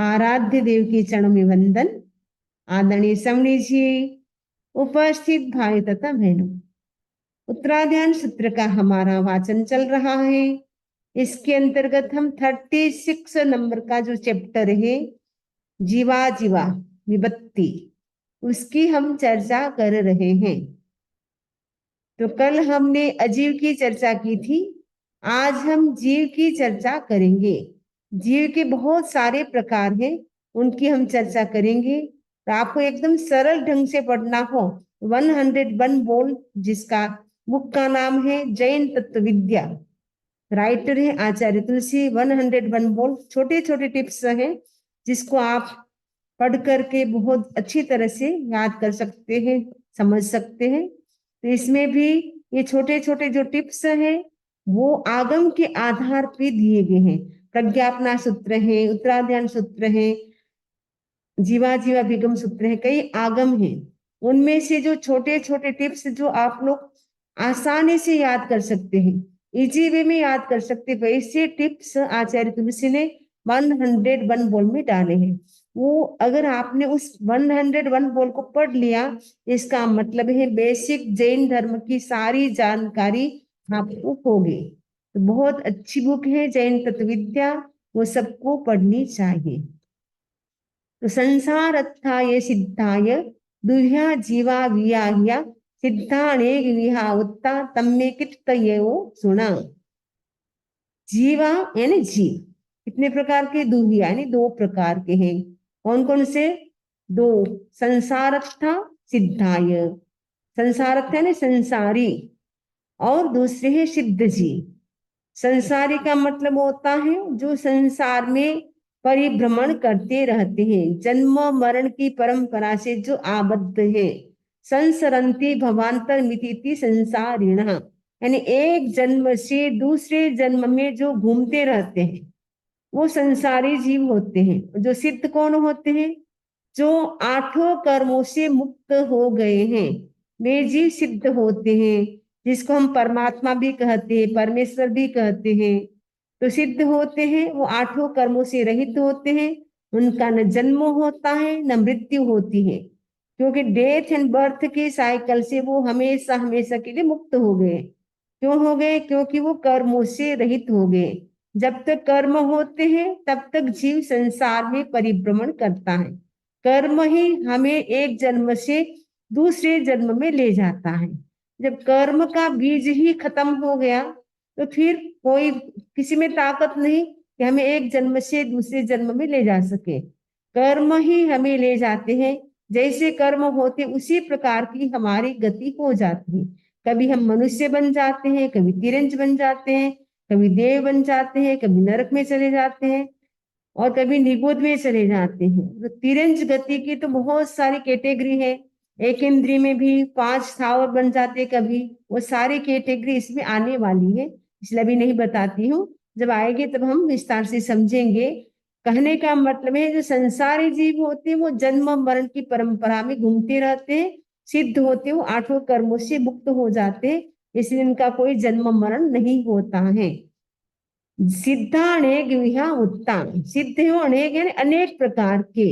आराध्य देव के चरणों में वंदन। आदरणीय समणी जी, उपस्थित भाई तथा बहनों, उत्तराध्यान सूत्र का हमारा वाचन चल रहा है। इसके अंतर्गत हम 36 नंबर का जो चैप्टर है जीवा जीवा विभक्ति, उसकी हम चर्चा कर रहे हैं। तो कल हमने अजीव की चर्चा की थी, आज हम जीव की चर्चा करेंगे। जीव के बहुत सारे प्रकार हैं, उनकी हम चर्चा करेंगे। तो आपको एकदम सरल ढंग से पढ़ना हो 101 बोल, जिसका बुक का नाम है जैन तत्व विद्या, राइटर है आचार्य तुलसी। 101 बोल छोटे छोटे टिप्स हैं जिसको आप पढ़ करके बहुत अच्छी तरह से याद कर सकते हैं, समझ सकते हैं। तो इसमें भी ये छोटे छोटे जो टिप्स हैं वो आगम के आधार पे दिए गए हैं। प्रज्ञापना सूत्र है, उत्तराध्यान सूत्र है, जीवा जीवा विगम सूत्र है, कई आगम हैं। उनमें से जो छोटे छोटे टिप्स जो आप लोग आसानी से याद कर सकते हैं, इजी वे में याद कर सकते हैं, वैसे टिप्स आचार्य तुलसी ने 101 बोल में डाले हैं। वो अगर आपने उस 101 बोल को पढ़ लिया, इसका मतलब है बेसिक जैन धर्म की सारी जानकारी आपको होगी। तो बहुत अच्छी बुक है जैन तत्व विद्या, वो सबको पढ़नी चाहिए। तो संसारत्थाय सिद्धाय दुह्या जीवा वियाह्या सिद्धाणे विहा उत्ता तम्मे कित्तयो सुना। जीवा यानी जीव कितने प्रकार के? दुहिया यानी दो प्रकार के हैं। कौन कौन से? दो। संसारत्था सिद्धाय, संसारत्था यानी संसारी, और दूसरे है सिद्ध जीव। संसारी का मतलब होता है जो संसार में परिभ्रमण करते रहते हैं, जन्म मरण की परंपरा से जो आबद्ध है। संसरंती भवांतर मिति संसारिण, यानी एक जन्म से दूसरे जन्म में जो घूमते रहते हैं वो संसारी जीव होते हैं। जो सिद्ध कौन होते हैं? जो आठों कर्मों से मुक्त हो गए हैं, वे जीव सिद्ध होते हैं, जिसको हम परमात्मा भी कहते हैं, परमेश्वर भी कहते हैं। तो सिद्ध होते हैं, वो आठों कर्मों से रहित होते हैं। उनका न जन्म होता है न मृत्यु होती है, क्योंकि डेथ एंड बर्थ के साइकिल से वो हमेशा हमेशा के लिए मुक्त हो गए। क्यों हो गए? क्योंकि वो कर्मों से रहित हो गए। जब तक कर्म होते हैं तब तक जीव संसार में परिभ्रमण करता है। कर्म ही हमें एक जन्म से दूसरे जन्म में ले जाता है। जब कर्म का बीज ही खत्म हो गया तो फिर कोई किसी में ताकत नहीं कि हमें एक जन्म से दूसरे जन्म में ले जा सके। कर्म ही हमें ले जाते हैं। जैसे कर्म होते उसी प्रकार की हमारी गति हो जाती है। कभी हम मनुष्य बन जाते हैं, कभी तिरंज बन जाते हैं, कभी देव बन जाते हैं, कभी नरक में चले जाते हैं, और कभी निगोद में चले जाते हैं। तो तिरंज गति की तो बहुत सारी कैटेगरी है। एक इंद्री में भी 5 स्थावर बन जाते कभी, वो सारी कैटेगरी इसमें आने वाली है, इसलिए अभी नहीं बताती हूँ। जब आएगी तब हम विस्तार से समझेंगे। कहने का मतलब है जो संसारी जीव होते हैं वो जन्म मरण की परंपरा में घूमते रहते हैं, सिद्ध होते हैं, वो आठों कर्मों से मुक्त हो जाते हैं, इसलिए इनका कोई जन्म मरण नहीं होता है। सिद्धा अनेक विहा उत्तम, सिद्ध हो अनेक यानी अनेक प्रकार के,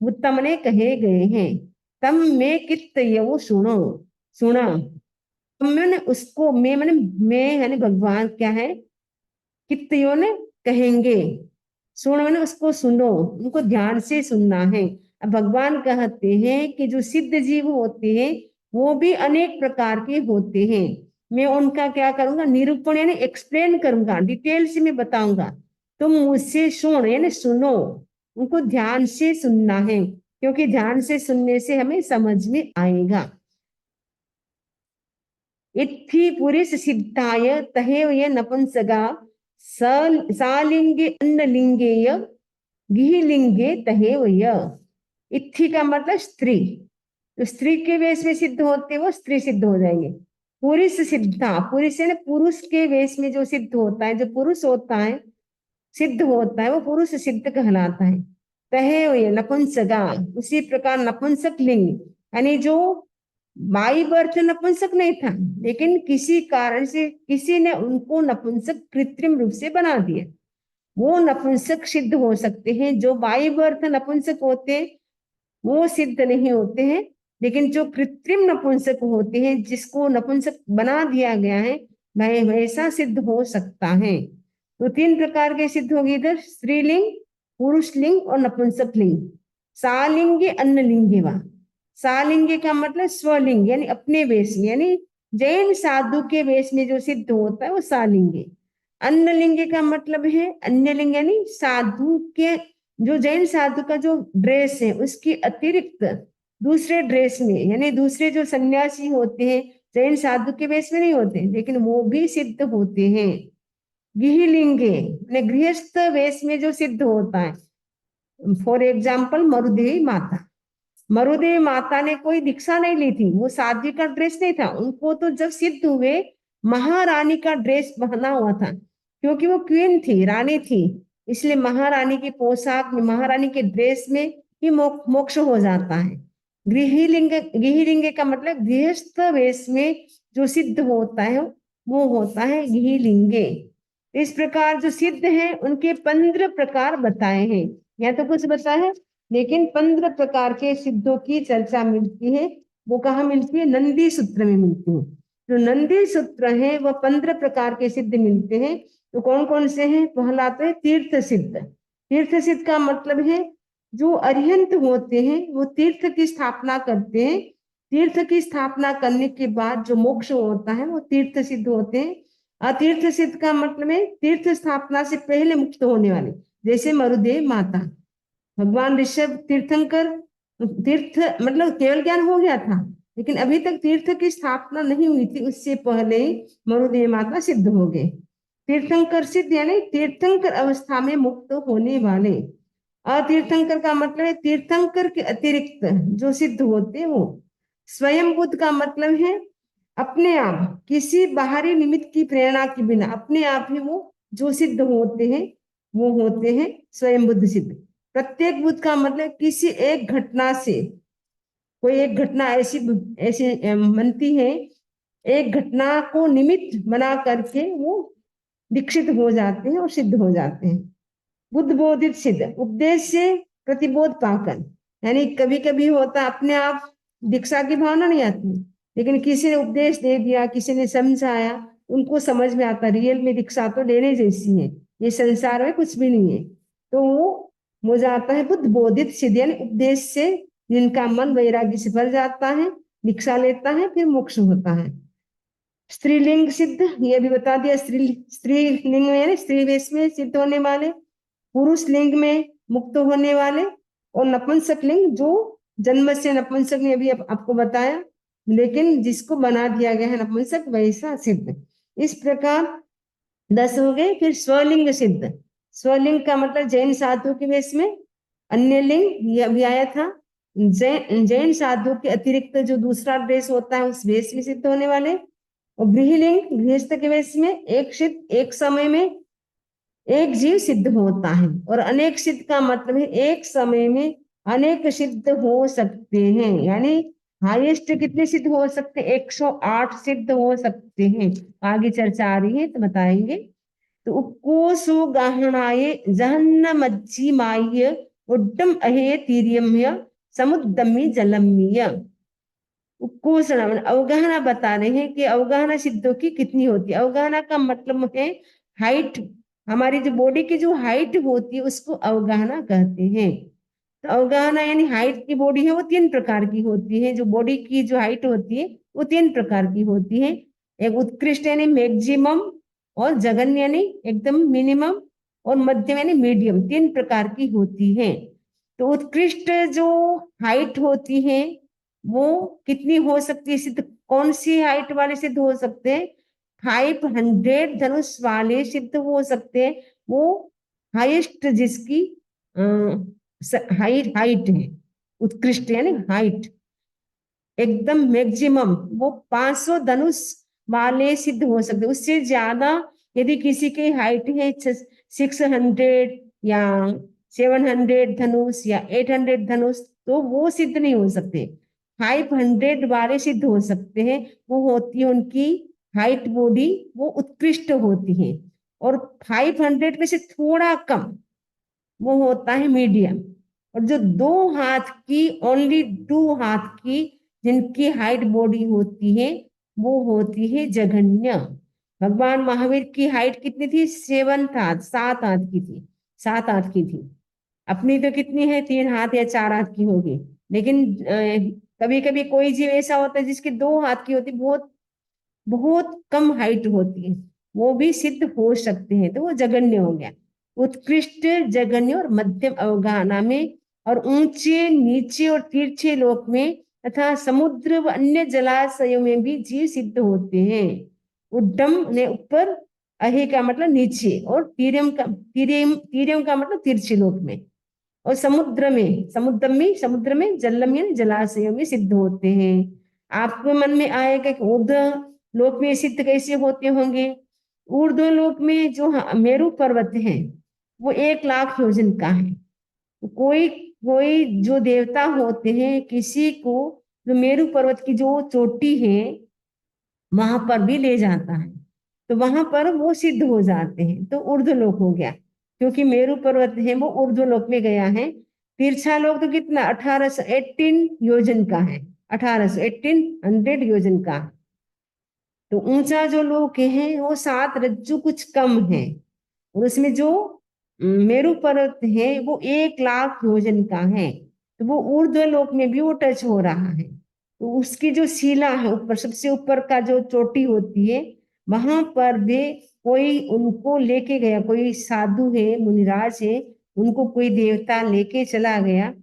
उत्तम ने कहे गए हैं। तम में कित यो सुनो, सुना। मैंने उसको, मैं यानी भगवान क्या है, कित यो ने कहेंगे, सुनो मैंने उसको सुनो, उनको ध्यान से सुनना है। अब भगवान कहते हैं कि जो सिद्ध जीव होते हैं वो भी अनेक प्रकार के होते हैं। मैं उनका क्या करूंगा? निरूपण यानी एक्सप्लेन करूंगा, डिटेल से मैं बताऊंगा। तुम मुझसे सुन यानी सुनो, उनको ध्यान से सुनना है, क्योंकि ध्यान से सुनने से हमें समझ में आएगा। इत्थि पुरुष सिद्धाय तहेव ये नपुंसका सालिंगे अन्नलिंगेय गिहिलिंगे तहेव य। इत्थि का मतलब स्त्री, तो स्त्री के वेश में सिद्ध होते वो स्त्री सिद्ध हो जाएंगे। पुरुष सिद्धा, पुरुष है ना, पुरुष के वेश में जो सिद्ध होता है, जो पुरुष होता है सिद्ध होता है वो पुरुष सिद्ध कहलाता है। तहेव ये नपुंसका, उसी प्रकार नपुंसक लिंग यानी जो बाई बर्थ नपुंसक नहीं था, लेकिन किसी कारण से किसी ने उनको नपुंसक कृत्रिम रूप से बना दिया। वो नपुंसक सिद्ध हो सकते हैं। जो बाई बर्थ नपुंसक होते हैं वो सिद्ध नहीं होते हैं, लेकिन जो कृत्रिम नपुंसक होते हैं, जिसको नपुंसक बना दिया गया है, वह वैसा सिद्ध हो सकता है। तो 3 प्रकार के सिद्ध होगी इधर, स्त्रीलिंग, पुरुष लिंग और नपुंसक लिंग। सालिंगे अन्नलिंगे वा, सालिंगे का मतलब स्वलिंग यानी अपने वेश में, यानी जैन साधु के वेश में जो सिद्ध होता है वो सालिंगे। अन्नलिंगे का मतलब है अन्यलिंग यानी साधु के, जो जैन साधु का जो ड्रेस है उसके अतिरिक्त दूसरे ड्रेस में, यानी दूसरे जो सन्यासी होते हैं जैन साधु के वेश में नहीं होते, लेकिन वो भी सिद्ध होते हैं। गृहलिंगे गृहस्थ वेश में जो सिद्ध होता है, फॉर एग्जाम्पल मरुदेवी माता। मरुदेवी माता ने कोई दीक्षा नहीं ली थी, वो साध्वी का ड्रेस नहीं था, उनको तो जब सिद्ध हुए महारानी का ड्रेस पहना हुआ था, क्योंकि वो क्वीन थी, रानी थी, इसलिए महारानी की पोशाक में, महारानी के ड्रेस में ही मोक्ष हो जाता है। गृहलिंग का मतलब गृहस्थ वेश में जो सिद्ध होता है वो होता है गृहलिंगे। इस प्रकार जो सिद्ध है उनके 15 प्रकार बताए हैं। यहाँ तो कुछ बताया है, लेकिन 15 प्रकार के सिद्धों की चर्चा मिलती है। वो कहाँ मिलती है? नंदी सूत्र में मिलती है। जो नंदी सूत्र है वह 15 प्रकार के सिद्ध मिलते हैं। तो कौन कौन से हैं? पहला तो है तीर्थ सिद्ध। तीर्थ सिद्ध का मतलब है जो अरिहंत होते हैं वो तीर्थ की स्थापना करते हैं। तीर्थ की स्थापना करने के बाद जो मोक्ष होता है वो तीर्थ सिद्ध होते हैं। अतीर्थ सिद्ध का मतलब है तीर्थ स्थापना से पहले मुक्त होने वाले, जैसे मरुदेव माता, भगवान ऋषभ तीर्थंकर। तीर्थ मतलब केवल ज्ञान हो गया था, लेकिन अभी तक तीर्थ की स्थापना नहीं हुई थी, उससे पहले ही मरुदेव माता सिद्ध हो गए। तीर्थंकर सिद्ध यानी तीर्थंकर अवस्था में मुक्त होने वाले। अतीर्थंकर का मतलब है तीर्थंकर के अतिरिक्त जो सिद्ध होते हैं वो। स्वयं बुद्ध का मतलब है अपने आप, किसी बाहरी निमित्त की प्रेरणा के बिना अपने आप ही वो जो सिद्ध होते हैं वो होते हैं स्वयं बुद्ध सिद्ध। प्रत्येक बुद्ध का मतलब किसी एक घटना से, कोई एक घटना ऐसी ऐसी बनती है, एक घटना को निमित्त बना करके वो दीक्षित हो जाते हैं और सिद्ध हो जाते हैं। बुद्ध बोधित सिद्ध, उपदेश से प्रतिबोध पाकर, यानी कभी कभी होता अपने आप दीक्षा की भावना नहीं आती, लेकिन किसी ने उपदेश दे दिया, किसी ने समझाया, उनको समझ में आता रियल में दीक्षा तो लेने जैसी है, ये संसार में कुछ भी नहीं है। तो वो हो जाता है बुद्ध बोधित सिद्ध, यानी उपदेश से जिनका मन वैराग्य से भर जाता है, दीक्षा लेता है, फिर मोक्ष होता है। स्त्रीलिंग सिद्ध, ये भी बता दिया, स्त्रीलिंग में यानी स्त्री वेश में सिद्ध होने वाले, पुरुष लिंग में मुक्त होने वाले, और नपुंसक लिंग जो जन्म से नपुंसक ने अभी आपको बताया, लेकिन जिसको बना दिया गया है नपुंसक वैसा सिद्ध। इस प्रकार 10 हो गए। फिर स्वलिंग सिद्ध। स्वलिंग का मतलब जैन साधु के वेश में, अन्य लिंग ये अभी आया था, जैन साधु के अतिरिक्त जो दूसरा ड्रेस होता है उस वेश में सिद्ध होने वाले। और गृहलिंग गृहस्थ के वेश में एक सिद्ध, एक समय में एक जीव सिद्ध होता है। और अनेक सिद्ध का मतलब है एक समय में अनेक सिद्ध हो सकते हैं, यानी हाईएस्ट कितने सिद्ध हो सकते हैं? 108 सिद्ध हो सकते हैं। आगे चर्चा आ रही है तो बताएंगे। तो उक्कोसु गाहणाये जहन्नमज्जिमाय उड्डम अहे तीर्यम्य समुद्दमी जलम्य। उक्कोसना अवगाहना बता रहे हैं कि अवगाहना सिद्धों की कितनी होती है। अवगाहना का मतलब है हाइट, हमारी जो बॉडी की जो हाइट होती है उसको अवगाहना कहते हैं। तो अवगाहना यानी हाइट की बॉडी है वो 3 प्रकार की होती है। जो बॉडी की जो हाइट होती है वो 3 प्रकार की होती है। एक उत्कृष्ट यानी मैक्सिमम, और जघन्य यानी एकदम मिनिमम, और मध्यम यानी मीडियम, 3 प्रकार की होती है। तो उत्कृष्ट जो हाइट होती है वो कितनी हो सकती है सिद्ध? कौन सी हाइट वाले सिद्ध हो सकते हैं? 500 धनुष वाले सिद्ध हो सकते हैं। वो हाईएस्ट जिसकी हाइट है, उत्कृष्ट यानी हाइट एकदम मैक्सिमम, वो 500 धनुष वाले सिद्ध हो सकते। उससे ज्यादा यदि किसी की हाइट है 600 या 700 धनुष या 800 धनुष, तो वो सिद्ध नहीं हो सकते। 500 वाले सिद्ध हो सकते हैं। वो होती है उनकी हाइट बॉडी, वो उत्कृष्ट होती है। और 500 में से थोड़ा कम वो होता है मीडियम। और जो 2 हाथ की, ओनली 2 हाथ की जिनकी हाइट बॉडी होती है वो होती है जघन्य। भगवान महावीर की हाइट कितनी थी? 7 हाथ, 7 हाथ की थी, 7 हाथ की थी। अपनी तो कितनी है? 3 हाथ या 4 हाथ की होगी। लेकिन कभी कभी कोई जीव ऐसा होता है जिसकी 2 हाथ की होती, बहुत बहुत कम हाइट होती है, वो भी सिद्ध हो सकते हैं, तो वो जघन्य हो गया। उत्कृष्ट, जघन्य और मध्यम अवगाहना में, और ऊंचे, नीचे और तिरछे लोक में तथा समुद्र व अन्य जलाशयों में भी जीव सिद्ध होते हैं। उड्डम ने ऊपर, अहे का मतलब नीचे, और तीर्यम का मतलब तिरछे लोक में, और समुद्र में जलम यानी जलाशयों में सिद्ध होते हैं। आपके मन में आएगा कि ऊर्ध्व लोक में सिद्ध कैसे होते होंगे? ऊर्ध्व लोक में जो मेरु पर्वत है वो 1 लाख योजन का है। कोई कोई जो देवता होते हैं, किसी को जो मेरु पर्वत की जो चोटी है वहां पर भी ले जाता है, तो वहां पर वो सिद्ध हो जाते हैं, तो ऊर्ध्व लोक हो गया। क्योंकि मेरु पर्वत है वो ऊर्ध्व लोक में गया है। तिरछा लोक तो कितना? 1818 योजन का है, 1800 योजन का। तो ऊंचा जो लोक है वो 7 रज्जु कुछ कम है, और उसमें जो मेरु पर्वत है वो 1 लाख योजन का है, तो वो ऊर्ध्व लोक में भी वो टच हो रहा है। तो उसकी जो शिला है ऊपर, सबसे ऊपर का जो चोटी होती है, वहां पर भी कोई उनको लेके गया, कोई साधु है, मुनिराज है, उनको कोई देवता लेके चला गया,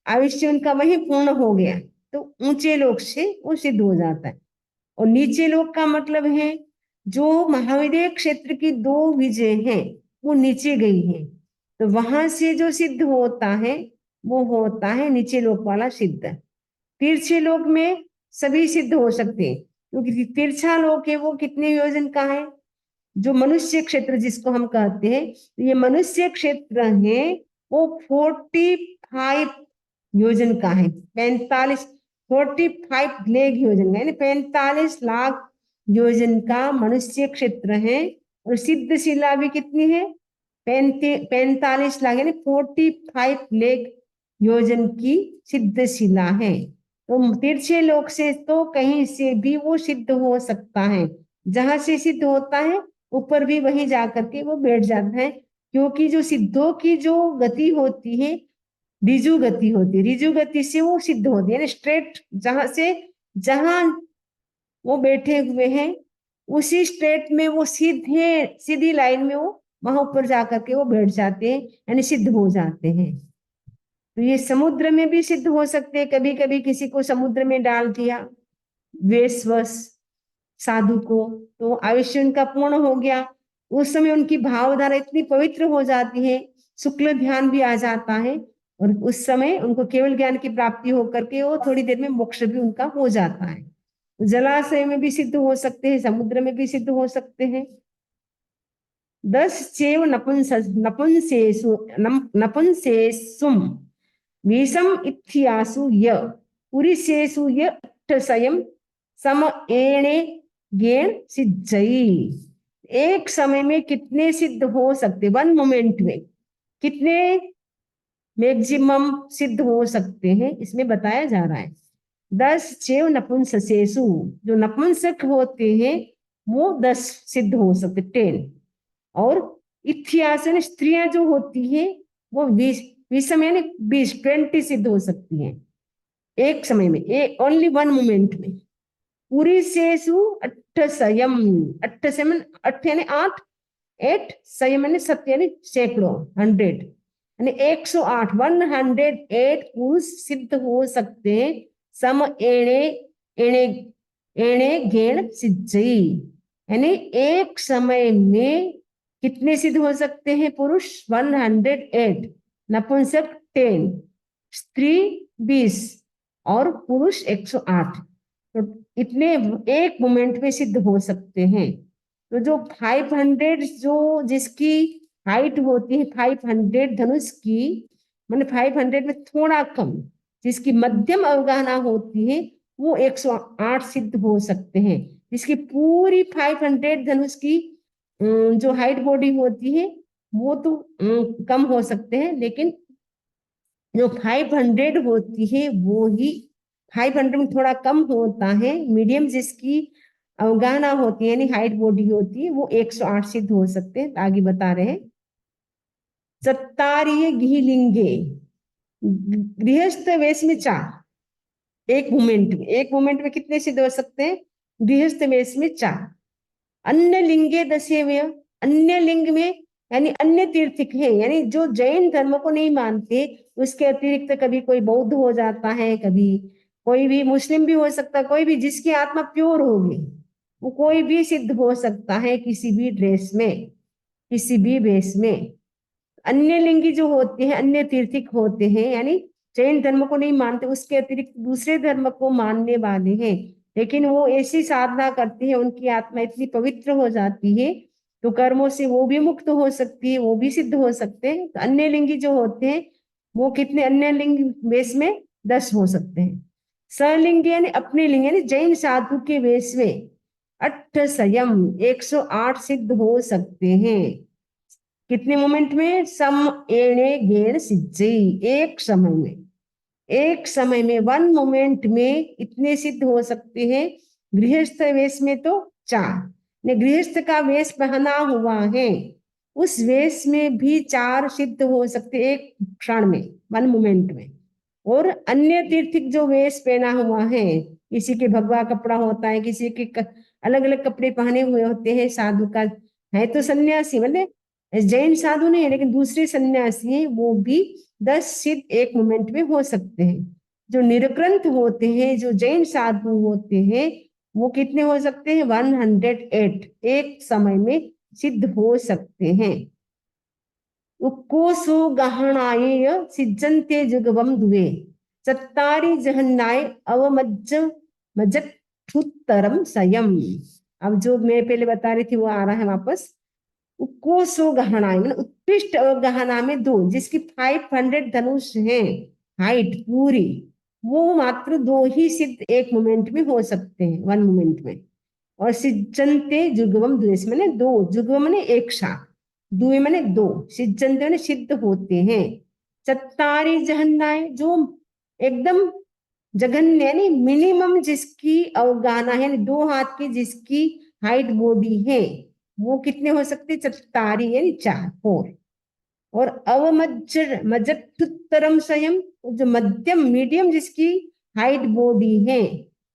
आयुष्य उनका वही पूर्ण हो गया, तो ऊंचे लोक से वो सिद्ध हो जाता है। और नीचे लोक का मतलब है जो महाविद्य क्षेत्र की 2 विजय हैं वो नीचे गई है, तो वहां से जो सिद्ध होता है वो होता है नीचे लोक वाला सिद्ध। तिरछे लोक में सभी सिद्ध हो सकते हैं, क्योंकि तिरछा लोक है वो कितने योजन का है? जो मनुष्य क्षेत्र जिसको हम कहते हैं, तो ये मनुष्य क्षेत्र है वो 45 योजन का है, 45 लेग योजन का, यानी 45 लाख योजन का मनुष्य क्षेत्र है। और सिद्ध शिला भी कितनी है? 45 लाख, यानी 45 लेग योजन की सिद्ध शिला है। तो तिरछे लोक से तो कहीं से भी वो सिद्ध हो सकता है, जहां से सिद्ध होता है ऊपर भी वहीं जाकर के वो बैठ जाता है। क्योंकि जो सिद्धों की जो गति होती है रिजु गति होती है, रिजु गति से वो सिद्ध होती है, स्ट्रेट, जहां वो बैठे हुए हैं उसी स्ट्रेट में वो सीधे सीधी लाइन में वो वहां ऊपर जाकर के वो बैठ जाते हैं, यानी सिद्ध हो जाते हैं। तो ये समुद्र में भी सिद्ध हो सकते हैं। कभी कभी किसी को समुद्र में डाल दिया वेशवश साधु को, तो आयुष्य उनका पूर्ण हो गया। उस समय उनकी भावधारा इतनी पवित्र हो जाती है, शुक्ल ध्यान भी आ जाता है, और उस समय उनको केवल ज्ञान की प्राप्ति होकर के वो थोड़ी देर में मोक्ष भी उनका हो जाता है। जलाशय में भी सिद्ध हो सकते हैं, समुद्र में भी सिद्ध हो सकते हैं। 10 चैव नपुंसेसुम विषम इत्यासु य पुरुषेषु य अट्ठसयम् सम एणे गेण सिद्धई। एक समय में कितने सिद्ध हो सकते? 1 मोमेंट में कितने मैक्सिमम सिद्ध हो सकते हैं, इसमें बताया जा रहा है। 10 चैव नपुंसकेषु, जो नपुंसक होते हैं वो 10 सिद्ध हो सकते, 10। और इत्यासन स्त्रियां जो होती है वो 20 यानी 20 सिद्ध हो सकती हैं एक समय में, ओनली 1 मोमेंट में। पूरी शेषु 8 संयम, 8 संयम, 8 यानी 8, 8 संयम यानी 7 यानी सैकड़ों, 100, यानी 108, 108 पुरुष सिद्ध हो सकते हैं। सम एणे एणे एणे गेण सिद्धई, यानी एक समय में कितने सिद्ध हो सकते हैं पुरुष? 108, नपुंसक 10, स्त्री 20 और पुरुष 108, तो इतने एक मोमेंट में सिद्ध हो सकते हैं। तो जो 500 जो जिसकी हाइट होती है 500 धनुष की, मैंने 500 में थोड़ा कम जिसकी मध्यम अवगाहना होती है वो 108 सिद्ध हो सकते हैं। जिसकी पूरी 500 धनुष की जो हाइट बॉडी होती है वो तो कम हो सकते हैं, लेकिन जो 500 होती है वो ही 500 में थोड़ा कम होता है। मीडियम जिसकी अवगाहना होती है यानी हाइट बॉडी होती है वो 108 सिद्ध हो सकते हैं। आगे बता रहे हैं, चत्तारिये गिहिलिंगे, गृहस्थ वेश में 4, एक मोमेंट में कितने सिद्ध हो सकते हैं? गृहस्थ वेश में 4। अन्य लिंगे दशेव्य, अन्य लिंग में यानी अन्य तीर्थिक है, यानी जो जैन धर्म को नहीं मानते, उसके अतिरिक्त कभी कोई बौद्ध हो जाता है, कभी कोई भी मुस्लिम भी हो सकता है, कोई भी जिसकी आत्मा प्योर होगी वो कोई भी सिद्ध हो सकता है किसी भी ड्रेस में, किसी भी वेश में। अन्य लिंगी जो होते हैं अन्य तीर्थिक होते हैं, यानी जैन धर्म को नहीं मानते, उसके अतिरिक्त दूसरे धर्म को मानने वाले हैं, लेकिन वो ऐसी साधना करते हैं, उनकी आत्मा इतनी पवित्र हो जाती है तो कर्मों से वो भी मुक्त हो सकती है, वो भी सिद्ध हो सकते हैं। तो अन्य लिंगी जो होते हैं वो कितने अन्य लिंग वेश में 10 हो सकते हैं। सलिंग यानी अपने लिंग यानी जैन साधु के वेश में 8 संयम 108 सिद्ध हो सकते हैं। कितने मोमेंट में? सम एणे गेण सिद्धि, एक समय में, एक समय में 1 मोमेंट में इतने सिद्ध हो सकते हैं। गृहस्थ वेश में तो 4, ने गृहस्थ का वेश पहना हुआ है उस वेश में भी 4 सिद्ध हो सकते एक क्षण में, 1 मोमेंट में। और अन्य तीर्थिक जो वेश पहना हुआ है, किसी के भगवा कपड़ा होता है, किसी के अलग अलग कपड़े पहने हुए होते हैं, साधु का है तो सन्यासी, मतलब जैन साधु नहीं है लेकिन दूसरे सन्यासी है, वो भी 10 सिद्ध एक मोमेंट में हो सकते हैं। जो निरग्रंथ होते हैं, जो जैन साधु होते हैं, वो कितने हो सकते हैं? 108 एक समय में सिद्ध हो सकते हैं। उक्कोसु गहनाय सिद्धन्ते जुगवम दुवे, चत्तारि जहन्नाय अवमज्ज मजत्थुत्तरम सयम। अब जो मैं पहले बता रही थी वो आ रहा है वापस। उक्कोसु गहनाय मतलब उत्कृष्ट गहना में 2, जिसकी 500 धनुष है हाइट पूरी, वो मात्र 2 ही सिद्ध एक मोमेंट में हो सकते हैं, 1 मोमेंट में। और सिद्धन्ते जुगवम द्वेष मैंने 2, जुगवम मैंने एक साथ, दुए मैंने 2, सिद्धन्ते मैंने सिद्ध होते हैं। चत्तारी जहन्नाय जो एकदम जघन्य यानी मिनिमम जिसकी अवगाहना है, 2 हाथ की जिसकी हाइट बॉडी है, वो कितने हो सकते? चत्तारी यानी 4, 4। और अवमज्ज मजत्तुत्तरम संयम, जो मध्यम मीडियम जिसकी हाइट बॉडी है,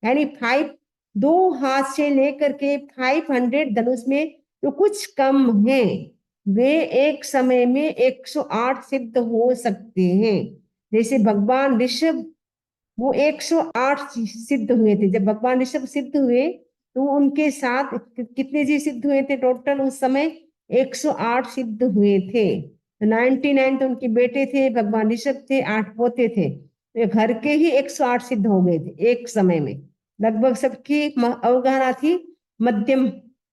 यानी 5, 2 हाथ से लेकर के 500 धनुष में जो कुछ कम है, वे एक समय में 108 सिद्ध हो सकते हैं। जैसे भगवान ऋषभ, वो 108 सिद्ध हुए थे। जब भगवान ऋषभ सिद्ध हुए तो उनके साथ कितने जी सिद्ध हुए थे? टोटल उस समय 108 सिद्ध हुए थे। 99 तो उनके बेटे थे, भगवान ऋषभ थे, 8 पोते थे, तो घर के ही 108 सिद्ध हो गए थे एक समय में। लगभग सबकी अवगाहना थी मध्यम,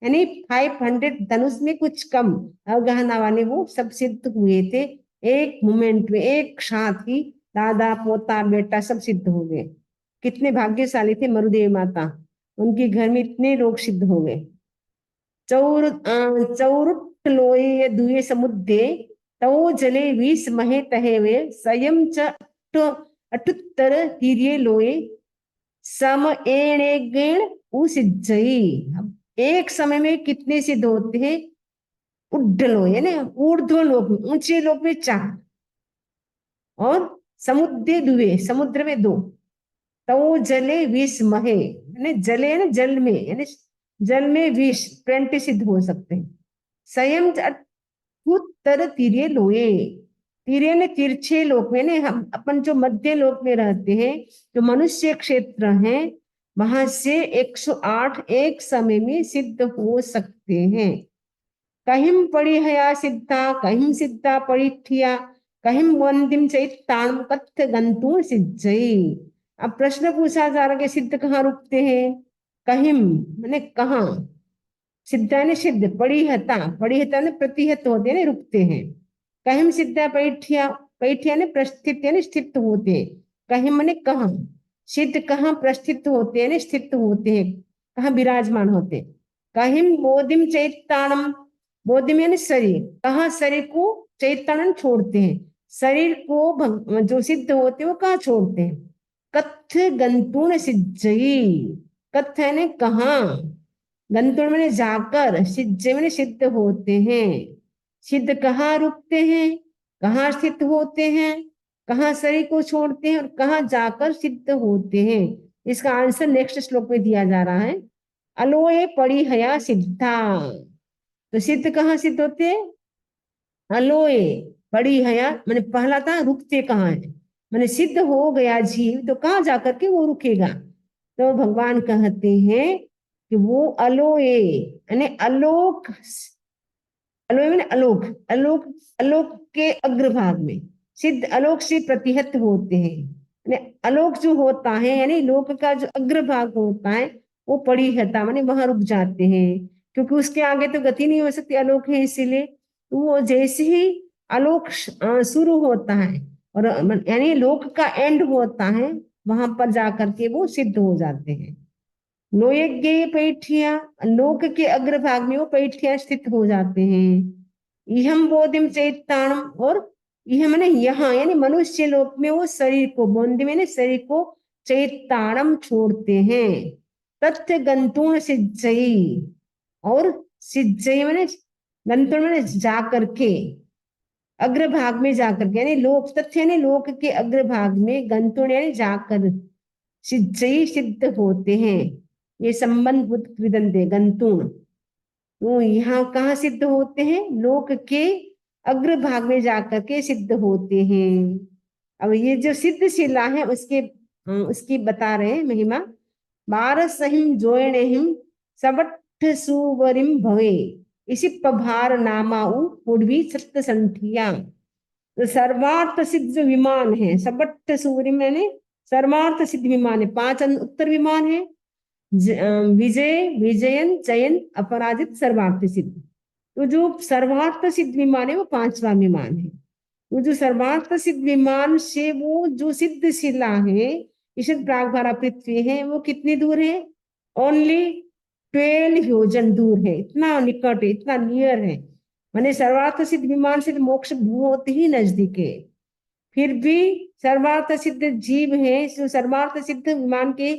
यानी 500 धनुष में कुछ कम अवगाहना वाले, वो सब सिद्ध हुए थे एक मोमेंट में, एक साथ ही। दादा पोता बेटा सब सिद्ध हो गए। कितने भाग्यशाली थे मरुदेवी माता, उनके घर में इतने लोग सिद्ध हो गए। चौरुट लोये दुए समुद्रे, तवो जले वीस महे तहे वे, स्वयं च अटुत्तर तीर्ये लोये, सम एणे गेण उसिज्जई। एक समय में कितने सिद्ध होते हैं? उड्डलो यानी ऊर्ध्व लोक में, ऊंचे लोक में 4, और समुद्र दुए समुद्र में 2, तो जले 20 महे यानी जले ना जल में, यानी जल में 20 20 सिद्ध हो सकते हैं। संयम उत्तर तीर्य लोए, तीर्य ने तिरछे लोक में, हम अपन जो मध्य लोक में रहते हैं, जो मनुष्य क्षेत्र है, वहां से 108 एक समय में सिद्ध हो सकते हैं। कहिम पड़ी हया सिद्धा, कहिम सिद्धा परीठिया, कहिम वंदिम चैतान कथ गंतु सिद्धई। अब प्रश्न पूछा जा रहा है कि सिद्ध कहाँ रुकते हैं? कहिम मैंने कहा, सिद्धा ने सिद्ध, पड़ी हता ने प्रतिहत होते ने रुकते हैं। कहिम सिद्धा पैठिया, पैठिया ने प्रस्थित यानी स्थित होते हैं। कहिम मैंने कहा, सिद्ध कहाँ प्रस्थित होते हैं, स्थित होते हैं, कहाँ विराजमान होते। कहिम बोधिम चैतानम, बोधि में शरीर, कहाँ शरीर को चैतन्य छोड़ते हैं, शरीर को जो सिद्ध होते हैं वो कहाँ छोड़ते हैं। कथ गंतुण सिद्धि, कथ है ने कहाँ, गंतुण मैंने जाकर, सिद्ध मैंने सिद्ध होते हैं। सिद्ध कहाँ रुकते हैं, कहाँ स्थित होते हैं, कहाँ शरीर को छोड़ते हैं और कहाँ जाकर सिद्ध होते हैं। इसका आंसर नेक्स्ट श्लोक में दिया जा रहा है। अलोए पड़ी हया सिद्धा, तो सिद्ध कहाँ सिद्ध होते हैं, अलोए पड़ी हया मैंने पहला था रुकते कहाँ है, मैंने सिद्ध हो गया जीव तो कहाँ जाकर के वो रुकेगा। तो भगवान कहते हैं कि वो अलोए यानी अलोक, अलोक मैंने अलोक, अलोक, अलोक के अग्रभाग में, सिद्ध अलोक से प्रतिहत होते हैं, यानी अलोक जो होता है यानी लोक का जो अग्रभाग होता है वो परिहता माने वहां रुक जाते हैं, क्योंकि उसके आगे तो गति नहीं हो सकती, अलोक है इसीलिए। तो वो जैसे ही अलोक शुरू होता है और यानी लोक का एंड होता है, वहां पर जाकर के वो सिद्ध हो जाते हैं। लोयज्ञ पैठिया, लोक के अग्रभाग में वो पैठिया स्थित हो जाते हैं। इहम बोधिम चैताणम, और यह मैंने यहाँ यानी मनुष्य लोक में वो शरीर को, बोधि मैंने शरीर को चैताणम छोड़ते हैं। तथ्य गंतुण सिज्जई, और सिज्जई मैंने गंतुण मैंने जा करके, अग्रभाग में जाकर के यानी लोक, तथ्य यानी लोक के अग्रभाग में, गंतुण यानी जाकर, सिद्धि सिद्ध होते हैं। ये संबंध बुद्ध कृदंते गंतुण, वो यहाँ कहाँ सिद्ध होते हैं, लोक के अग्रभाग में जाकर के सिद्ध होते हैं। अब ये जो सिद्ध शिला है उसकी बता रहे हैं महिमा। बारसहिम जोयणहिम सबट्ठ सुवरिम भवे, इसी पभार नामाऊ पुडवी सत्य संठिया। तो सर्वार्थ सिद्ध विमान है सबट्ठ सूर्य मैंने सर्वार्थ सिद्ध विमान है, पांच उत्तर विमान है, विजय विजयन चयन अपराजित सर्वार्थ सिद्ध। तो जो सर्वार्थ सिद्ध विमान है वो पांचवा विमान है। वो जो सर्वार्थ सिद्ध विमान से वो जो सिद्ध शिला है ईशद प्रागभारा पृथ्वी है वो कितनी दूर है, ओनली 12 योजन दूर है, इतना निकट है, इतना नियर है। माने सर्वार्थ सिद्ध विमान से मोक्ष बहुत ही नजदीक है। फिर भी सर्वार्थ सिद्ध जीव है, जो सर्वार्थ सिद्ध विमान के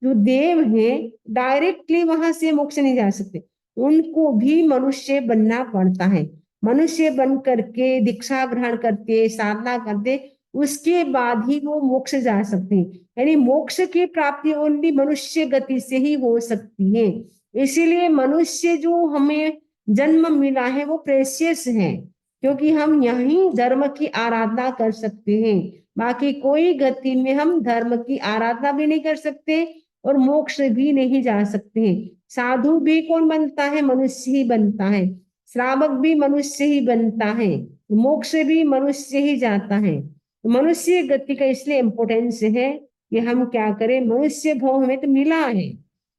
जो देव हैं डायरेक्टली वहां से मोक्ष नहीं जा सकते, उनको भी मनुष्य बनना पड़ता है। मनुष्य बन करके दीक्षा ग्रहण करते, साधना करते, उसके बाद ही वो मोक्ष जा सकते हैं। यानी मोक्ष की प्राप्ति ओनली मनुष्य गति से ही हो सकती है। इसीलिए मनुष्य जो हमें जन्म मिला है वो प्रेशियस है, क्योंकि हम यहीं धर्म की आराधना कर सकते हैं। बाकी कोई गति में हम धर्म की आराधना भी नहीं कर सकते और मोक्ष भी नहीं जा सकते हैं। साधु भी कौन बनता है, मनुष्य ही बनता है। श्रावक भी मनुष्य ही बनता है, मोक्ष भी मनुष्य ही जाता है। मनुष्य गति का इसलिए इम्पोर्टेंस है कि हम क्या करें, मनुष्य भाव हमें तो मिला है,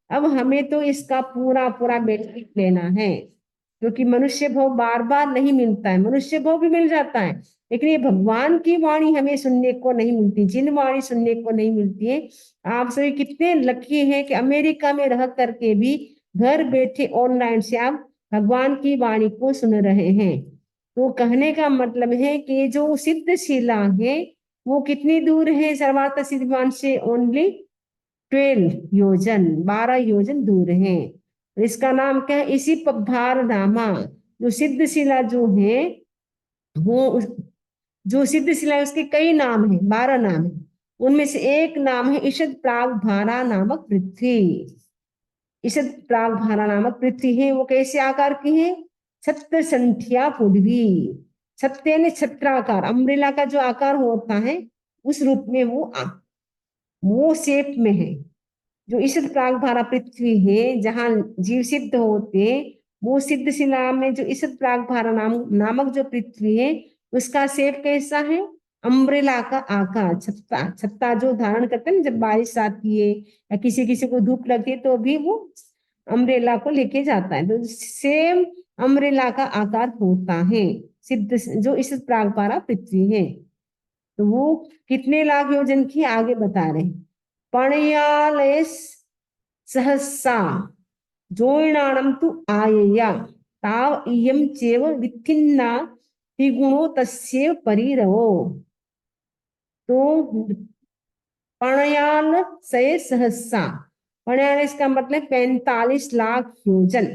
अब हमें तो इसका पूरा पूरा बेनिफिट लेना है, क्योंकि मनुष्य भाव बार बार नहीं मिलता है। मनुष्य भाव भी मिल जाता है लेकिन ये भगवान की वाणी हमें सुनने को नहीं मिलती, जिन वाणी सुनने को नहीं मिलती है। आप सभी कितने लकी हैं कि अमेरिका में रह करके भी घर बैठे ऑनलाइन से आप भगवान की वाणी को सुन रहे हैं। तो कहने का मतलब है कि जो सिद्ध शिला है वो कितनी दूर है सर्वार्थ सिद्धिमान से, ओनली 12 योजन, 12 योजन दूर है। इसका नाम क्या है, इसी पभार नामा। जो सिद्ध शिला जो है वो, जो सिद्ध शिला है उसके कई नाम है, 12 नाम है, उनमें से एक नाम है ईशद प्राग भारा नामक पृथ्वी। ईशद प्राग भारा नामक पृथ्वी है, वो कैसे आकार की है, छत्र संठिया पुडवी, छत्ते ने छत्राकार, अम्ब्रेला का जो आकार होता है उस रूप में वो शेप में है। जो ईशद प्राग भारा पृथ्वी है जहाँ जीव सिद्ध होते, वो सिद्ध शिला में जो ईशद प्राग भारा नामक जो पृथ्वी है उसका शेप कैसा है, अम्ब्रेला का आकार, छत्ता, छत्ता जो धारण करते हैं जब बारिश आती है या किसी किसी को धूप लगती है तो भी वो अम्ब्रेला को लेके जाता है, तो सेम अम्ब्रेला का आकार होता है सिद्ध जो ईशद प्राग भारा पृथ्वी है। तो वो कितने लाख योजन की आगे बता रहे हैं। पणयालय सहसा जोइणाणम तु आयया, ताव इयं चेव वित्थिन्ना त्रिगुणो तस्यैव परिरवो। तो पणयान सय सहस्सा, पणयान इसका मतलब 45 लाख योजन।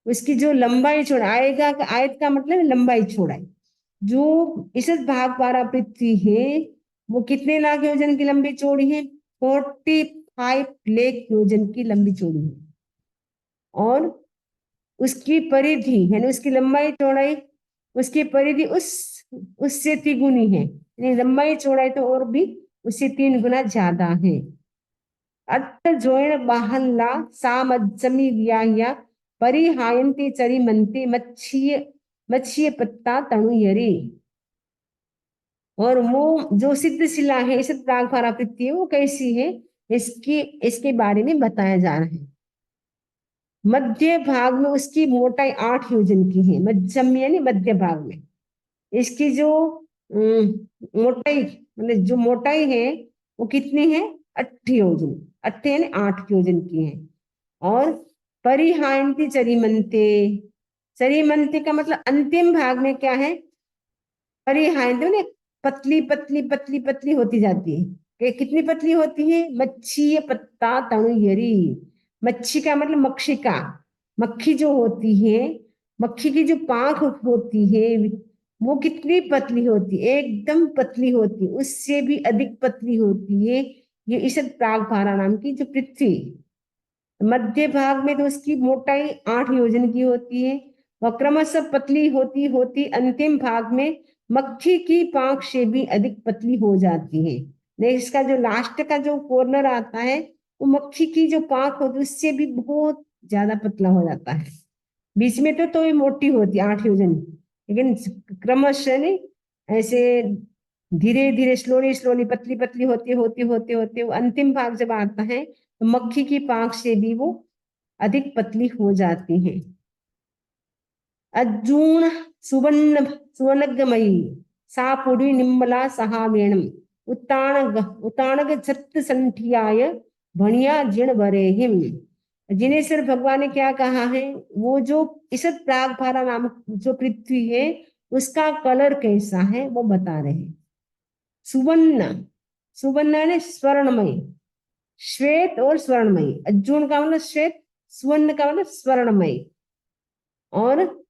उसकी जो लंबाई चौड़ाई, आएगा आयत का मतलब लंबाई चौड़ाई, जो इस भाग पारा पृथ्वी है वो कितने लाख योजन की लंबी चौड़ी है? 45 लाख योजन की लंबी चौड़ी है। और उसकी परिधि यानी उसकी लंबाई चौड़ाई, उसकी परिधि उससे तिगुनी है, यानी लंबाई चौड़ाई तो और भी उससे 3 गुना ज्यादा है। अट्ट जोयण बाहल्ला सा मज्जमी व्याह्या परिहायन्ते चरिमन्ते मच्छीय मच्छीय पत्ता तणुयरे। और वो जो सिद्ध शिला है, इस प्रागभारा पृथ्वी वो कैसी है, इसके बारे में बताया जा रहा है। मध्य भाग में उसकी मोटाई 8 योजन की है, मध्यम यानी मध्य भाग में। इसकी जो मोटाई मतलब जो मोटाई है वो कितनी है? 8 योजन, 8 यानी 8 योजन की है। और परिहायन्ति चरिमन्ते, चरिमन्ते का मतलब अंतिम भाग में क्या है? परिहायन्ति ने पतली पतली पतली पतली होती जाती है। कितनी पतली होती है? मच्छी पत्ता तणुयरी, मच्छी का मतलब मक्षिका, मक्खी जो होती है, मक्खी की जो पांख होती है वो कितनी पतली होती है? एकदम पतली होती है, उससे भी अधिक पतली होती है ये ईशद प्रागभारा नाम की जो पृथ्वी। मध्य भाग में तो उसकी मोटाई 8 योजन की होती है, वह क्रमशः पतली होती होती अंतिम भाग में मक्खी की पांख से भी अधिक पतली हो जाती है। नहीं, इसका जो लास्ट का जो कॉर्नर आता है वो मक्खी की जो पांख होती है उससे भी बहुत ज्यादा पतला हो जाता है। बीच में तो ये मोटी होती है 8 योजन, लेकिन क्रमशः नहीं, ऐसे धीरे धीरे स्लोली स्लोली पतली पतली होती होती होते होते वो अंतिम भाग जब आता है तो मक्खी की पांख से भी वो अधिक पतली हो जाती है। अजून सुवर्ण सुवर्णगमयी सा पुड़ी निम्बला सहावेणम उताणग छत्त संठियाय भणिया जिण बरेहिम। जिनेश्वर भगवान ने क्या कहा है? वो जो ईशद प्रागभारा नाम जो पृथ्वी है उसका कलर कैसा है वो बता रहे हैं। सुवर्ण, सुवर्ण ने स्वर्णमय, श्वेत और स्वर्णमयी। अर्जुन का मतलब श्वेत, स्वर्ण का मतलब स्वर्णमय। और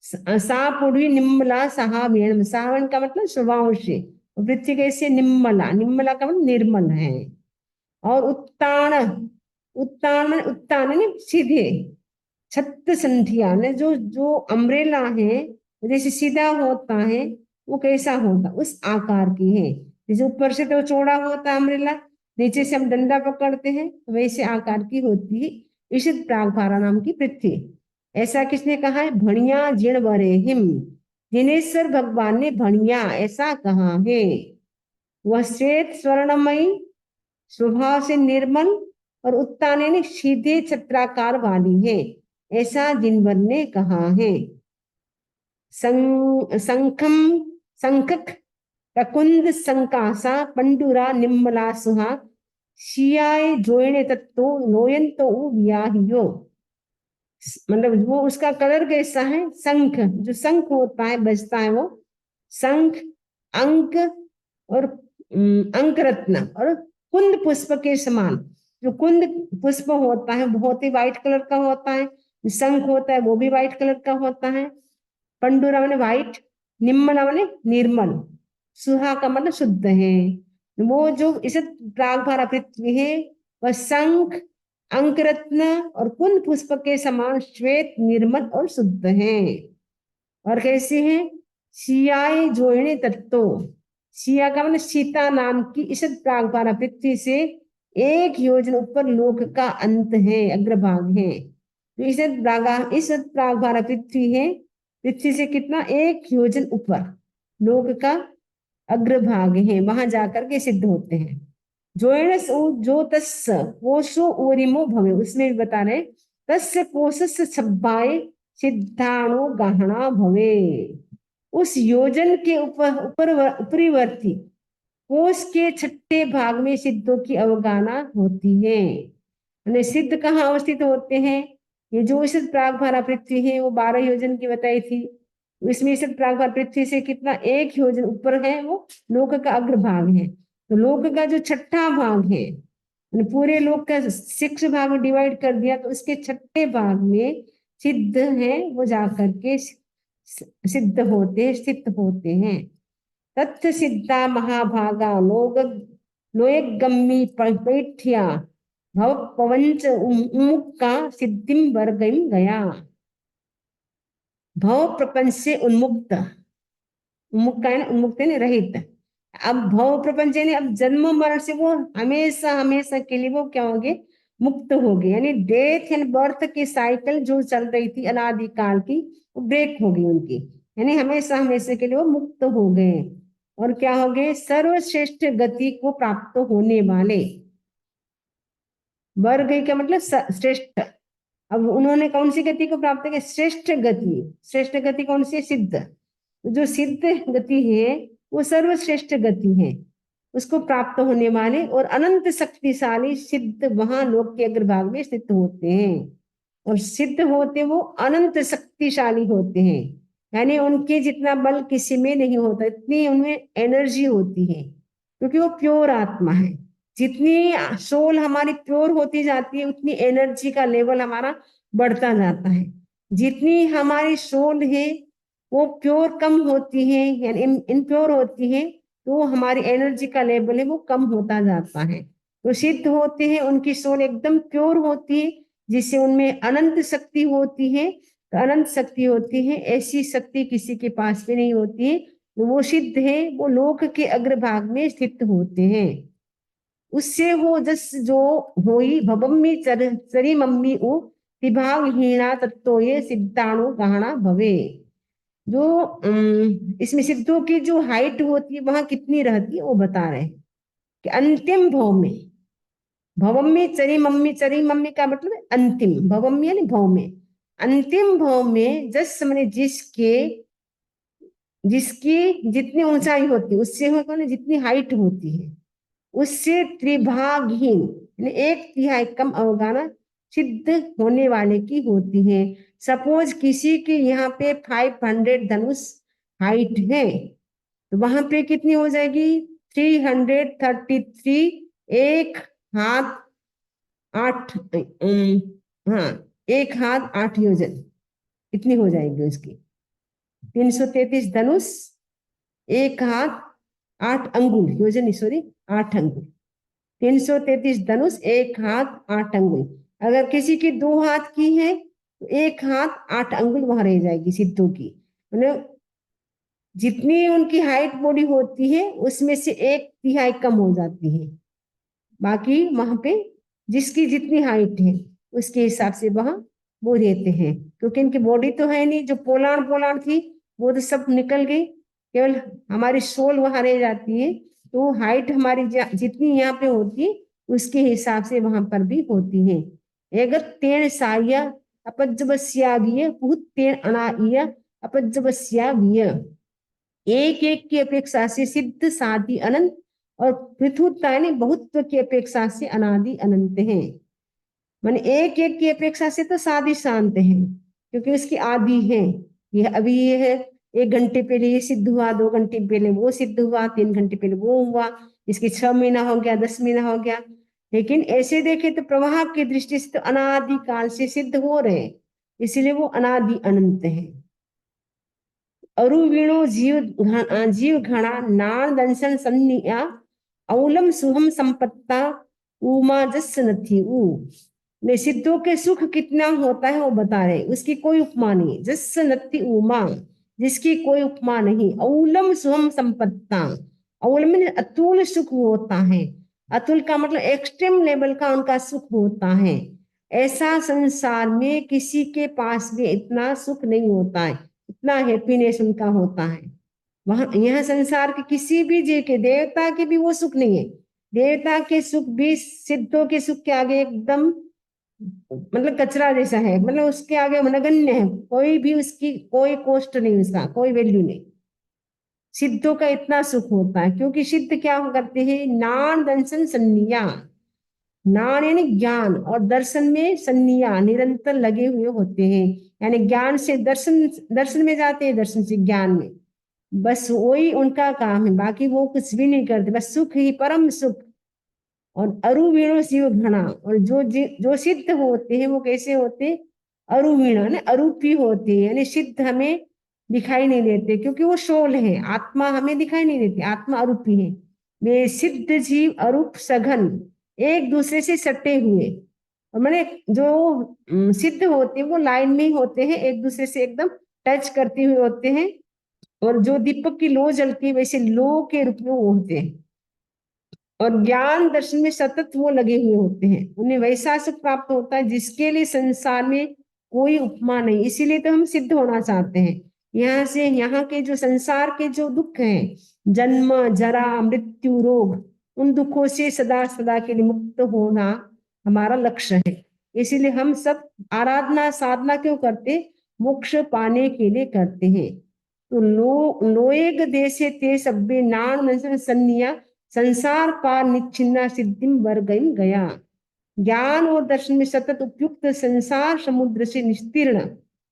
सापुड़ी निम्मला सहावेण, सहावेण का मतलब स्वभाव से, पृथ्वी कैसे? निम्मला, निम्मला का मतलब निर्मल है। और उत्तान, उत्तान उत्तान ने सीधे, छत्त संधिया ने जो जो अम्ब्रेला है जैसे सीधा होता है वो कैसा होता? उस आकार की है। जैसे ऊपर से तो चौड़ा होता है अम्ब्रेला, नीचे से हम डंडा पकड़ते हैं वैसे आकार की होती है ईशित प्रागभारा नाम की पृथ्वी। ऐसा किसने कहा है? भणिया जिण बरे हिम, जिनेश्वर भगवान ने भणिया ऐसा कहा है। वह श्वेत स्वर्णमयी, स्वभाव से निर्मल और उत्ताने ने सीधे छत्राकार वाली है, ऐसा जिनवर ने कहा है। संखम संखक ककुंद संकासा पंडुरा निम्मला सुहा शियाए जोइने तत्तो नोयन तो व्याहियो। मतलब वो उसका कलर कैसा है? शंख, जो शंख होता है बजता है वो शंख, अंक और अंक रत्न और कुंद पुष्प के समान। जो कुंद पुष्प होता है बहुत ही व्हाइट कलर का होता है, शंख होता है वो भी व्हाइट कलर का होता है। पंडुरा माने व्हाइट, निम्मला माने निर्मल, सुहा का मतलब शुद्ध है। वो जो इसे प्रागभारा पृथ्वी है वह शंख, अंकरत्न और कुंद पुष्प के समान श्वेत, निर्मल और शुद्ध है। और कैसे है? सियाए जोइने तत्तो, सिया का मतलब सीता नाम की इस प्रागभारा पृथ्वी से 1 योजन ऊपर लोक का अंत है, अग्रभाग है। तो इस प्रागभारा पृथ्वी है, पृथ्वी से कितना? 1 योजन ऊपर लोक का अग्रभाग है, वहां जाकर के सिद्ध होते हैं। जोयणस जो तस् पोषो ओरिमो भवे, उसमें भी बता रहे तस्य पोषस्य छब्बाए सिद्धाणु गहना भवे। उस योजन के उपरिवर्ती कोष के छठे भाग में सिद्धों की अवगाहना होती है। सिद्ध कहाँ अवस्थित होते हैं? ये जो ईषद प्रागभारा पृथ्वी है वो 12 योजन की बताई थी। इसमें ईषद प्रागभार पृथ्वी से कितना 1 योजन ऊपर है वो लोक का अग्रभाग है। तो लोक का जो छठा भाग है, पूरे लोक का 6 भाग में डिवाइड कर दिया, तो उसके छठे भाग में सिद्ध है वो जाकर के सिद्ध होते स्थित होते हैं। तत्थ सिद्धा महाभागा लोग लोयगम्मी पैठ्या भव पवंच उन्मुक्का सिद्धिम वर्गम गया। भव प्रपंच से उन्मुक्त, उन्मुक्त है ना, उन्मुक्त है ना, रहित। अब भव प्रपंच यानी अब जन्म मरण से वो हमेशा हमेशा के लिए वो क्या हो गए, मुक्त हो गए। यानी डेथ एंड बर्थ की साइकिल जो चल रही थी अनादिकाल की, वो ब्रेक हो गई उनकी, यानी हमेशा हमेशा के लिए वो मुक्त हो गए। और क्या हो गए, सर्वश्रेष्ठ गति को प्राप्त होने वाले। वर्ग का मतलब श्रेष्ठ। अब उन्होंने कौन सी गति को प्राप्त किया, श्रेष्ठ गति। श्रेष्ठ गति कौन सी है, सिद्ध। जो सिद्ध गति है वो सर्वश्रेष्ठ गति है, उसको प्राप्त होने वाले और अनंत शक्तिशाली सिद्ध वहां लोक के अग्रभाग में स्थित होते हैं। और सिद्ध होते वो अनंत शक्तिशाली होते हैं, यानी उनके जितना बल किसी में नहीं होता, इतनी उनमें एनर्जी होती है, क्योंकि वो प्योर आत्मा है। जितनी सोल हमारी प्योर होती जाती है उतनी एनर्जी का लेवल हमारा बढ़ता जाता है। जितनी हमारी सोल है वो प्योर कम होती है यानी इनप्योर होती है, तो हमारी एनर्जी का लेवल है वो कम होता जाता है। तो सिद्ध होते हैं उनकी सोल एकदम प्योर होती है, जिससे उनमें अनंत शक्ति होती है। तो अनंत शक्ति होती है, ऐसी शक्ति किसी के पास भी नहीं होती है। तो वो सिद्ध है, वो लोक के अग्रभाग में स्थित होते हैं। उससे हो जस जो होई भवम्मी चरी मम्मी उ विभाग हीणा तत्तो ये सिद्धाणु गहना भवे। जो इसमें सिद्धों की जो हाइट होती है वहां कितनी रहती है वो बता रहे हैं कि अंतिम भव में, भवम्मी चरी मम्मी का मतलब है अंतिम, भवम्मी यानी भव में, अंतिम भव में जस मैंने जिसकी जितनी ऊंचाई होती है उससे जितनी हाइट होती है उससे त्रिभागहीन यानी 1/3 कम अवगाना सिद्ध होने वाले की होती है। सपोज किसी की यहाँ पे 500 धनुष हाइट है, तो वहां पे कितनी हो जाएगी, 333, 1 हाथ 8, हाँ 1 हाथ 8 योजन इतनी हो जाएगी उसकी। 333 धनुष, 1 हाथ 8 अंगुल, योजन सॉरी 8 अंगुल। 333 धनुष, 1 हाथ 8 अंगुल। अगर किसी की 2 हाथ की है तो 1 हाथ 8 अंगुल वहां रह जाएगी सिद्धों की। मतलब जितनी उनकी हाइट बॉडी होती है उसमें से 1/3 कम हो जाती है। बाकी वहां पे जिसकी जितनी हाइट है उसके हिसाब से वहां वो रहते हैं, क्योंकि इनकी बॉडी तो है नहीं, जो पोलाण पोलाण थी वो तो सब निकल गई, केवल हमारी सोल वहां रह जाती है। तो हाइट हमारी जितनी यहाँ पे होती है उसके हिसाब से वहां पर भी होती है। अगर तेण साया अपजबस्यावीय बहुत तेण अनाइय अपजबस्यावीय। एक एक की अपेक्षा से सिद्ध साधि अनंत और पृथुता यानी बहुत्व की अपेक्षा से अनादि अनंत है। माने एक एक की अपेक्षा से तो साधि शांत है, क्योंकि उसकी आदि है। ये अभी ये है 1 घंटे पहले ये सिद्ध हुआ, 2 घंटे पहले वो सिद्ध हुआ, 3 घंटे पहले वो हुआ, इसके 6 महीना हो गया, 10 महीना हो गया। लेकिन ऐसे देखे तो प्रवाह की दृष्टि से तो अनादि काल से सिद्ध हो रहे, इसलिए वो अनादि अनंत है। अरुवीणो जीव घड़ा नाण दंशन सन्निया औलम सुहम संपत्ता उमा जस नथी ऊ। ने सिद्धों के सुख कितना होता है वो बता रहे, उसकी कोई उपमा नहीं। जस नति उमा, जिसकी कोई उपमा नहीं। औलम सुहम संपत्ता, औल में अतुल सुख होता है। अतुल का मतलब एक्सट्रीम लेवल का उनका सुख होता है। ऐसा संसार में किसी के पास भी इतना सुख नहीं होता है, इतना हैप्पीनेस उनका होता है। वहां यह संसार के किसी भी जीव के, देवता के भी वो सुख नहीं है। देवता के सुख भी सिद्धों के सुख के आगे एकदम मतलब कचरा जैसा है, मतलब उसके आगे नगण्य है। कोई भी उसकी कोई कॉस्ट नहीं, उसका कोई वैल्यू नहीं। सिद्धों का इतना सुख होता है, क्योंकि सिद्ध क्या करते हैं, नान दंशन सन्निया, नाण यानी ज्ञान, और दर्शन में सन्निया निरंतर लगे हुए होते हैं, यानी ज्ञान से दर्शन, दर्शन में जाते हैं, दर्शन से ज्ञान में, बस वही उनका काम है, बाकी वो कुछ भी नहीं करते, बस सुख ही, परम सुख। और अरुवीणो शिव घना, और जो सिद्ध होते हैं वो कैसे होते हैं? अरुवीणा ने अरूपी होते हैं, यानी सिद्ध हमें दिखाई नहीं देते, क्योंकि वो शोल है, आत्मा हमें दिखाई नहीं देती, आत्मा अरूपी है। वे सिद्ध जीव अरूप सघन, एक दूसरे से सटे हुए, और मैंने जो सिद्ध होते हैं वो लाइन में ही होते हैं, एक दूसरे से एकदम टच करते हुए होते हैं, और जो दीपक की लो जलती है वैसे लो के रूप में वो होते हैं, और ज्ञान दर्शन में सतत वो लगे हुए होते हैं, उन्हें वैसा सुख प्राप्त होता है जिसके लिए संसार में कोई उपमा नहीं, इसीलिए तो हम सिद्ध होना चाहते हैं। यहाँ से, यहाँ के जो संसार के जो दुख हैं, जन्म जरा मृत्यु रोग, उन दुखों से सदा सदा के लिए मुक्त होना हमारा लक्ष्य है। इसीलिए हम सब आराधना साधना क्यों करते? मोक्ष पाने के लिए करते हैं। तो लोएग देशे ते सब्बे नाण सन्निया, संसार पार निच्छिन्ना सिद्धिम वर्गम गया। ज्ञान और दर्शन में सतत उपयुक्त संसार समुद्र से निस्तीर्ण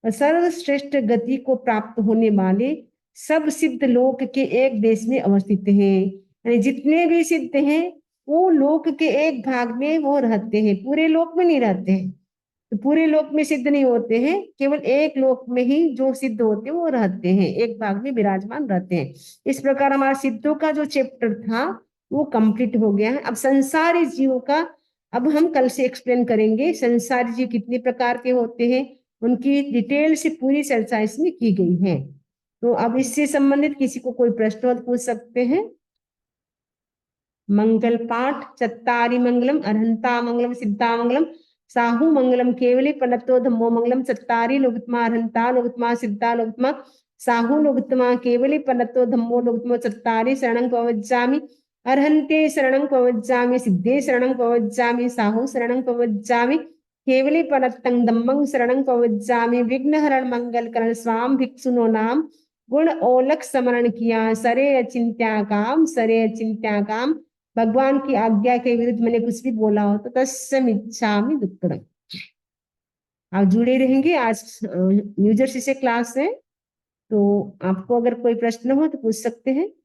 और सर्वश्रेष्ठ गति को प्राप्त होने वाले सब सिद्ध लोक के एक देश में अवस्थित हैं, यानी जितने भी सिद्ध हैं वो लोक के एक भाग में वो रहते हैं, पूरे लोक में नहीं रहते हैं। तो पूरे लोक में सिद्ध नहीं होते हैं, केवल एक लोक में ही जो सिद्ध होते हैं वो रहते हैं, एक भाग में विराजमान रहते हैं। इस प्रकार हमारा सिद्धों का जो चैप्टर था वो कंप्लीट हो गया है। अब संसारी जीवों का, अब हम कल से एक्सप्लेन करेंगे संसारी जीव कितने प्रकार के होते हैं, उनकी डिटेल से पूरी चर्चा इसमें की गई है। तो अब इससे संबंधित किसी को कोई प्रश्न हो तो पूछ सकते हैं। मंगल पाठ चत्तारि मंगलम अरहंता मंगलम सिद्धा मंगलम साहू मंगलम केवली पनतो धम्मो मंगलम चत्तारि लोकत्मा अरहंता लोकत्मा सिद्धा लोकत्मा साहू लोकत्मा केवली पनतो धम्मो लोकत्मा चत्तारि शरणं पवज्जामि अरहंते शरणं पवज्जामि सिद्धे शरणं पवज्जामि साहू शरणं पवज्जामि केवली पनतं धम्मं शरणं पवज्जामि विघ्नहरण मंगलकरण स्वाम भिक्षुनो नाम गुण ओलख स्मरण किया सरे अचिंत्या काम, सरे अचिंत्या काम। भगवान की आज्ञा के विरुद्ध मैंने कुछ भी बोला हो तो तस्मिच्छामि दुक्कडम। आप जुड़े रहेंगे, आज न्यू जर्सी से क्लास है, तो आपको अगर कोई प्रश्न हो तो पूछ सकते हैं।